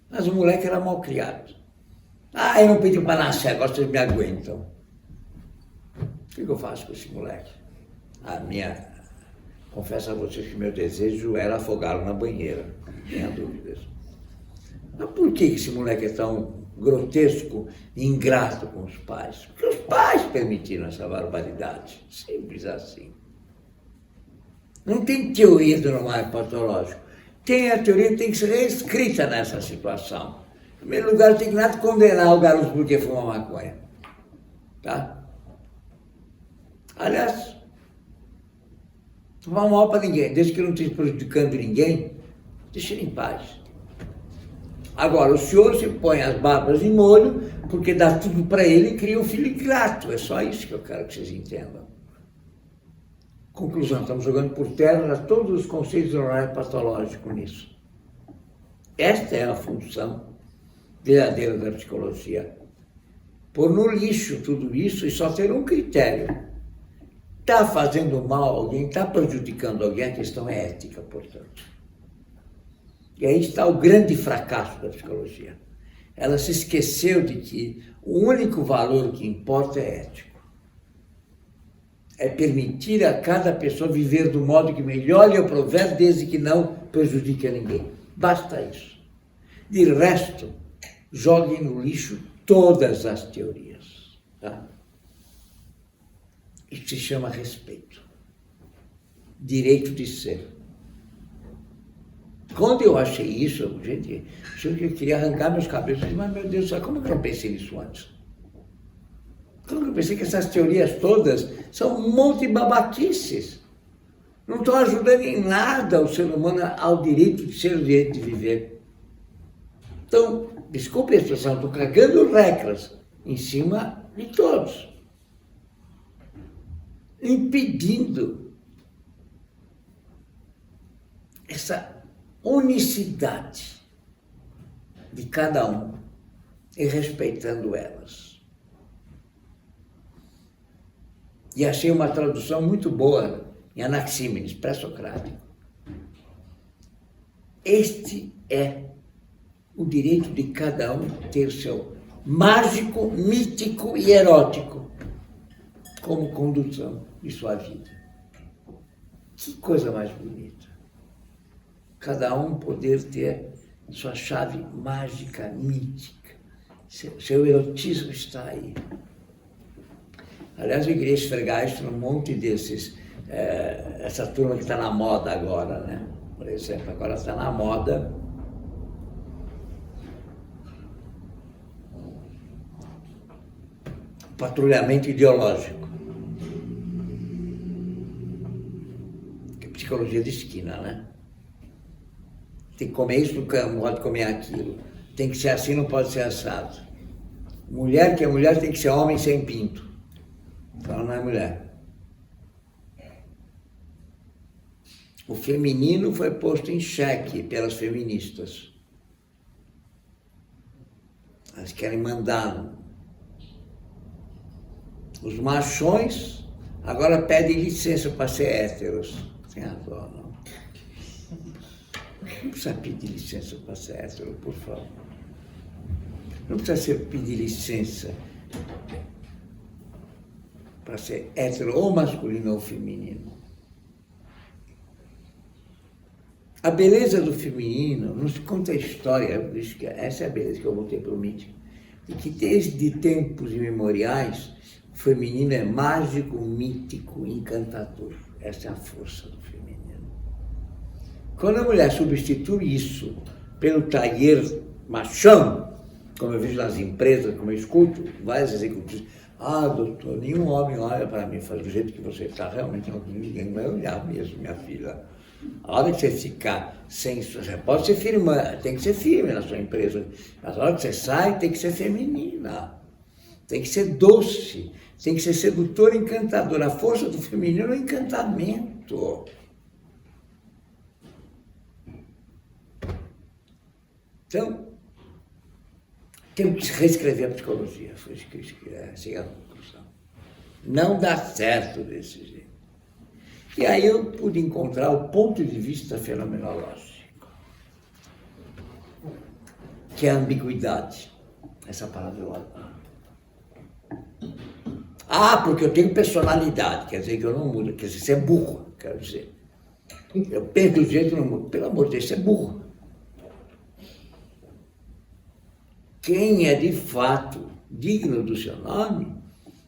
Mas o moleque era mal criado. Eu não pedi para nascer, agora vocês me aguentam. O que eu faço com esse moleque? Confesso a vocês que meu desejo era afogá-lo na banheira, não tenha dúvidas. Mas por que esse moleque é tão grotesco e ingrato com os pais? Porque os pais permitiram essa barbaridade. Simples assim. Não tem teoria do normal patológico. Tem a teoria que tem que ser reescrita nessa situação. Em primeiro lugar, tem que nada condenar o garoto porque fuma maconha. Tá? Aliás, não vai mal para ninguém. Desde que não esteja prejudicando ninguém, deixa ele em paz. Agora, o senhor se põe as barbas em molho porque dá tudo para ele e cria um filho ingrato. É só isso que eu quero que vocês entendam. Conclusão, estamos jogando por terra todos os conceitos do horário patológico nisso. Esta é a função verdadeira da psicologia. Pôr no lixo tudo isso e só ter um critério. Está fazendo mal a alguém, está prejudicando alguém, a questão é ética, portanto. E aí está o grande fracasso da psicologia. Ela se esqueceu de que o único valor que importa é ético. É permitir a cada pessoa viver do modo que melhor lhe aprouver, desde que não prejudique a ninguém. Basta isso. De resto, joguem no lixo todas as teorias. Tá? Isso se chama respeito. Direito de ser. Quando eu achei isso, gente, eu queria arrancar meus cabelos. Mas, meu Deus, como eu não pensei nisso antes? Como eu pensei que essas teorias todas são um monte de babaquices. Não estão ajudando em nada o ser humano ao direito de ser, o direito de viver. Então, desculpe a expressão, estou cagando regras em cima de todos. Impedindo essa unicidade de cada um e respeitando elas. E achei uma tradução muito boa em Anaxímenes, pré-socrático. Este é o direito de cada um ter seu mágico, mítico e erótico como condução de sua vida. Que coisa mais bonita. Cada um poder ter sua chave mágica, mítica. Seu erotismo está aí. Aliás, eu queria esfregar isso num monte desses, essa turma que está na moda agora, né? Por exemplo, agora está na moda o patrulhamento ideológico. Que é psicologia de esquina, né? Tem que comer isso, não pode comer aquilo. Tem que ser assim, não pode ser assado. Mulher que é mulher tem que ser homem sem pinto. Então ela não é mulher. O feminino foi posto em xeque pelas feministas. Elas querem mandar. Os machões agora pedem licença para ser héteros. Sem razão, não. Não precisa pedir licença para ser hétero, por favor. Não precisa pedir licença. para ser hétero ou masculino ou feminino. A beleza do feminino nos conta a história, por isso que essa é a beleza que eu voltei para o mítico, de que desde tempos imemoriais o feminino é mágico, mítico, encantador. Essa é a força do feminino. Quando a mulher substitui isso pelo tailleur machão, como eu vejo nas empresas, como eu escuto vários executivos, doutor, nenhum homem olha para mim e fala, do jeito que você está, realmente ninguém vai olhar mesmo, minha filha. A hora que você ficar sem isso, você pode ser firme, tem que ser firme na sua empresa, mas a hora que você sai, tem que ser feminina, tem que ser doce, tem que ser sedutora, encantadora. A força do feminino é o encantamento. Então, temos que reescrever a psicologia, foi isso que eu cheguei à conclusão. Não dá certo desse jeito. E aí eu pude encontrar o ponto de vista fenomenológico, que é a ambiguidade. Essa palavra eu adoro. Porque eu tenho personalidade, quer dizer que eu não mudo, quer dizer, você é burro, quero dizer. Eu penso do jeito que não mudo. Pelo amor de Deus, você é burro. Quem é de fato digno do seu nome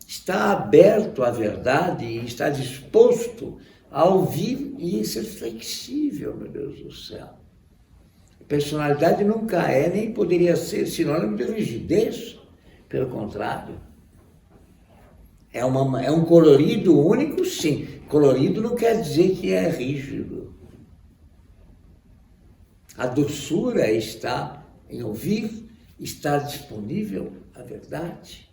está aberto à verdade e está disposto a ouvir e ser flexível, meu Deus do céu. Personalidade nunca é, nem poderia ser sinônimo de rigidez, pelo contrário. É um colorido único, sim. Colorido não quer dizer que é rígido. A doçura está em ouvir, está disponível a verdade.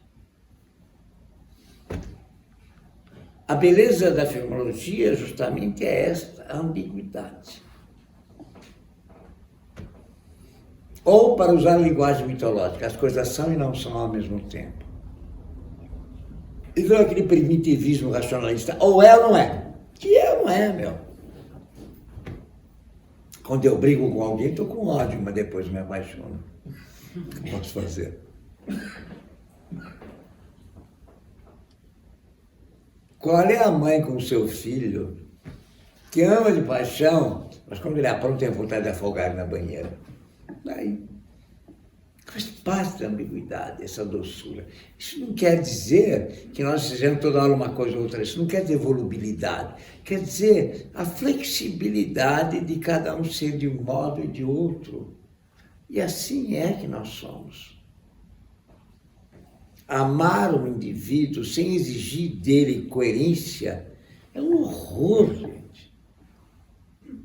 A beleza da fenomenologia justamente é esta, a ambiguidade. Ou, para usar a linguagem mitológica, as coisas são e não são ao mesmo tempo. Então aquele primitivismo racionalista, ou é ou não é? Que é ou não é, meu? Quando eu brigo com alguém, estou com ódio, mas depois me apaixono. O que posso fazer? Qual é a mãe com o seu filho que ama de paixão, mas quando ele apronta tem vontade de afogar ele na banheira? Daí faz parte da ambiguidade, essa doçura. Isso não quer dizer que nós fizemos toda hora uma coisa ou outra. Isso não quer dizer volubilidade. Quer dizer a flexibilidade de cada um ser de um modo e de outro. E assim é que nós somos. Amar um indivíduo sem exigir dele coerência é um horror, gente.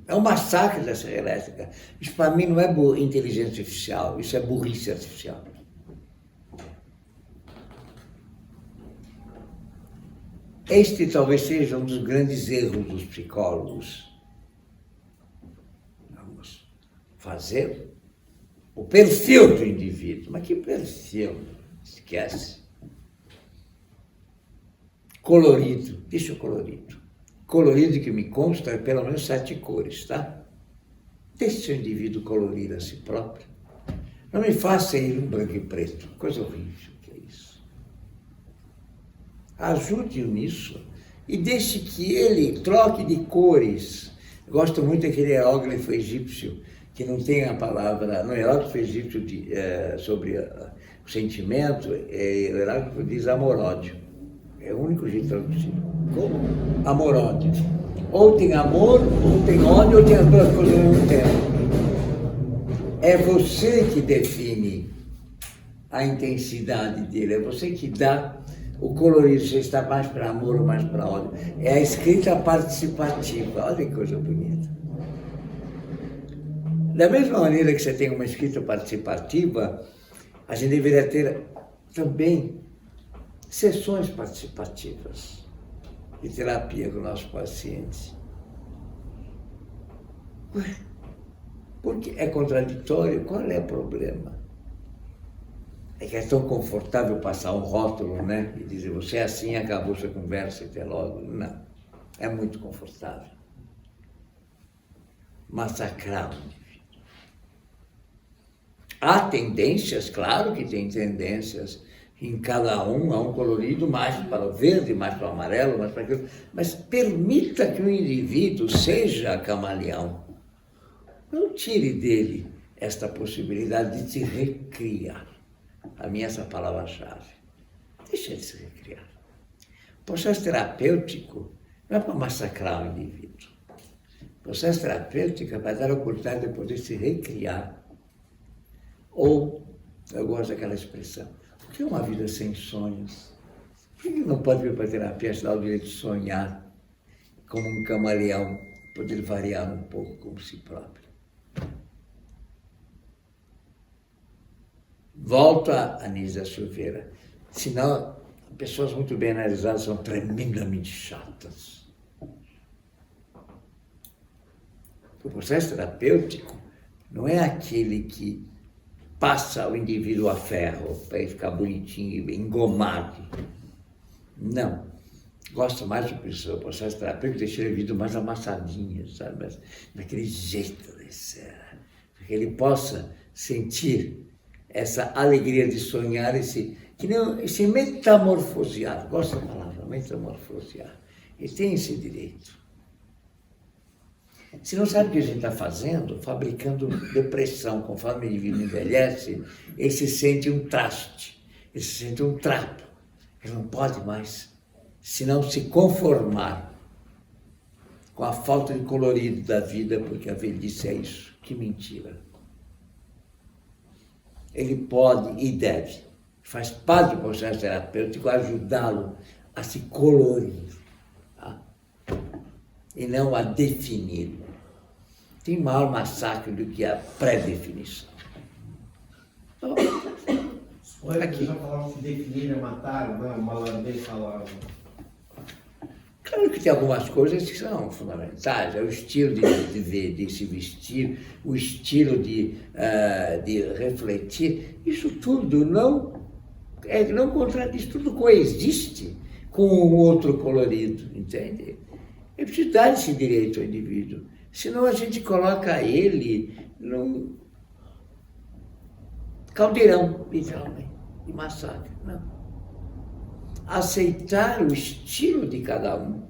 É um massacre da serra elétrica. Isso para mim não é inteligência artificial, isso é burrice artificial. Este talvez seja um dos grandes erros dos psicólogos. Vamos fazer o perfil do indivíduo. Mas que perfil? Esquece. Colorido, deixa o colorido. Colorido que me consta é pelo menos 7 cores, tá? Deixa o indivíduo colorir a si próprio. Não me faça ir um branco e preto, coisa horrível que é isso. Ajude-o nisso e deixe que ele troque de cores. Eu gosto muito daquele hieróglifo egípcio, que não tem a palavra, no hieróglifo egípcio sobre o sentimento, o hieróglifo diz amor-ódio. É o único jeito de traduzir. Como? Amor-ódio. Ou tem amor, ou tem ódio, ou tem as duas coisas ao mesmo tempo. É você que define a intensidade dele, é você que dá o colorido, você está mais para amor ou mais para ódio. É a escrita participativa, olha que coisa bonita. Da mesma maneira que você tem uma escrita participativa, a gente deveria ter também sessões participativas de terapia com nossos pacientes. Ué, porque é contraditório? Qual é o problema? É que é tão confortável passar um rótulo, né? E dizer, você é assim, acabou sua conversa e até logo. Não, é muito confortável. Massacrar o indivíduo. Há tendências, claro que tem tendências Em cada um há um colorido mais para o verde, mais para o amarelo, mais para aquilo. Mas permita que o indivíduo seja camaleão. Não tire dele esta possibilidade de se recriar. A minha é essa palavra-chave. Deixa ele se recriar. O processo terapêutico não é para massacrar o indivíduo. O processo terapêutico é para dar a oportunidade de poder se recriar. Ou, eu gosto daquela expressão, o que é uma vida sem sonhos? Por que não pode vir para a terapia te dar o direito de sonhar como um camaleão, poder variar um pouco como si próprio? Volta a Anísia Silveira. Senão, pessoas muito bem analisadas são tremendamente chatas. O processo terapêutico não é aquele que passa o indivíduo a ferro para ele ficar bonitinho, engomado. Não. Gosto mais do processo terapêutico, deixar o indivíduo mais amassadinho, sabe? Mas daquele jeito, para que ele possa sentir essa alegria de sonhar, esse metamorfosear. Gosto da palavra, metamorfosear. Ele tem esse direito. Se não sabe o que a gente está fazendo, fabricando depressão, conforme o indivíduo envelhece, ele se sente um traste, ele se sente um trapo. Ele não pode mais, se não se conformar com a falta de colorido da vida, porque a velhice é isso. Que mentira. Ele pode e deve, faz parte do processo terapêutico, ajudá-lo a se colorir, tá? E não a definir. Tem maior massacre do que a pré-definição. Então, Os poetas já falavam que definir é matar, não é? O Mallarmé falava. Claro que tem algumas coisas que são fundamentais, é o estilo de se vestir, o estilo de refletir, isso tudo não contradiz, tudo coexiste com um outro colorido, entende? É preciso dar esse direito ao indivíduo, senão a gente coloca ele num caldeirão, literalmente, de massacre, não. Aceitar o estilo de cada um.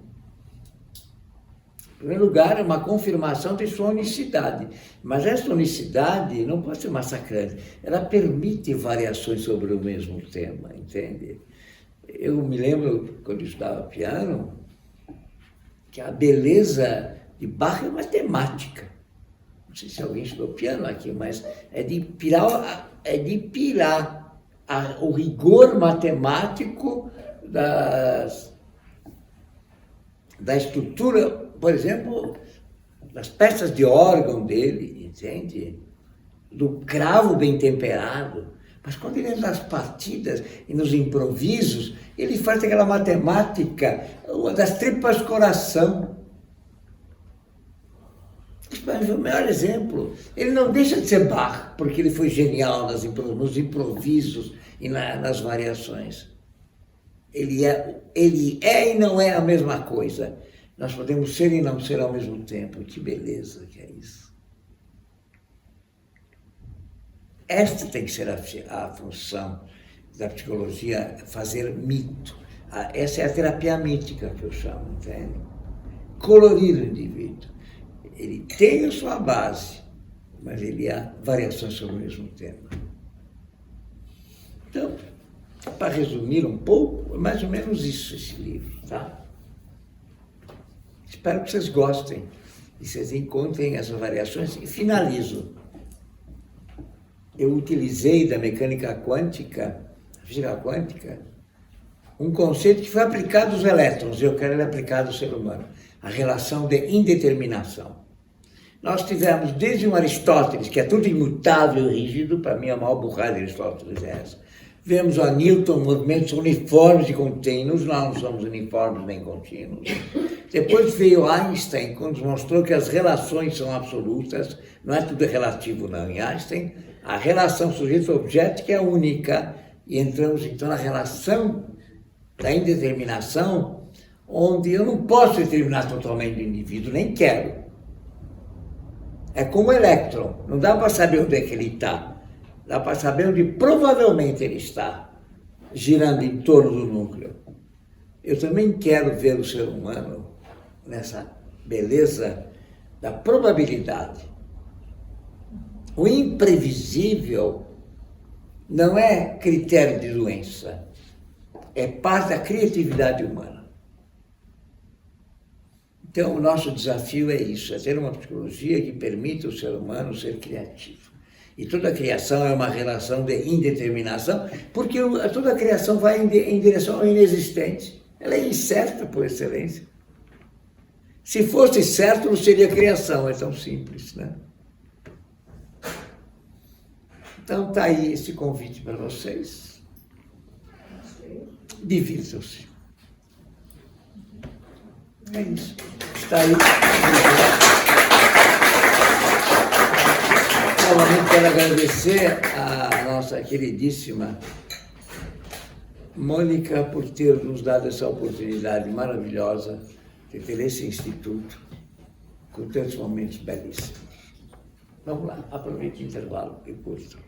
Em primeiro lugar, é uma confirmação de sua unicidade. Mas essa unicidade não pode ser massacrante. Ela permite variações sobre o mesmo tema, entende? Eu me lembro, quando eu estudava piano, que a beleza de Bach é matemática. Não sei se alguém estudou piano aqui, mas é de pirar o rigor matemático da estrutura, por exemplo, das peças de órgão dele, entende? Do cravo bem temperado. Mas quando ele entra nas partidas e nos improvisos, ele faz aquela matemática, uma das tripas coração. Mas o melhor exemplo, ele não deixa de ser Bach, porque ele foi genial nos improvisos e nas variações. Ele é e não é a mesma coisa. Nós podemos ser e não ser ao mesmo tempo. Que beleza que é isso. Esta tem que ser a função da psicologia, fazer mito. Essa é a terapia mítica que eu chamo, entende? Colorir o indivíduo. Ele tem a sua base, mas ele há variações sobre o mesmo tema. Então, para resumir um pouco, é mais ou menos isso esse livro, tá? Espero que vocês gostem e vocês encontrem essas variações. E finalizo. Eu utilizei da mecânica quântica, física quântica, um conceito que foi aplicado aos elétrons, e eu quero ele aplicado ao ser humano, a relação de indeterminação. Nós tivemos desde um Aristóteles, que é tudo imutável e rígido, para mim a maior burrada de Aristóteles é essa. Vemos a Newton, movimentos uniformes e contínuos, nós não somos uniformes nem contínuos. Depois veio Einstein, quando mostrou que as relações são absolutas, não é tudo relativo não. Em Einstein, a relação sujeito-objeto que é única, e entramos então na relação da indeterminação, onde eu não posso determinar totalmente o indivíduo, nem quero. É como o elétron, não dá para saber onde é que ele está, dá para saber onde provavelmente ele está. girando em torno do núcleo. Eu também quero ver o ser humano nessa beleza da probabilidade. O imprevisível não é critério de doença, é parte da criatividade humana. Então, o nosso desafio é isso, é ter uma psicologia que permita o ser humano ser criativo. E toda criação é uma relação de indeterminação, porque toda criação vai em direção ao inexistente. Ela é incerta por excelência. Se fosse certo, não seria criação, é tão simples, né? Então, está aí esse convite para vocês. Divirtam-se. É isso. Está aí. Novamente quero agradecer a nossa queridíssima Mônica por ter nos dado essa oportunidade maravilhosa de ter esse instituto com tantos momentos belíssimos. Vamos lá, aproveite o intervalo e curto.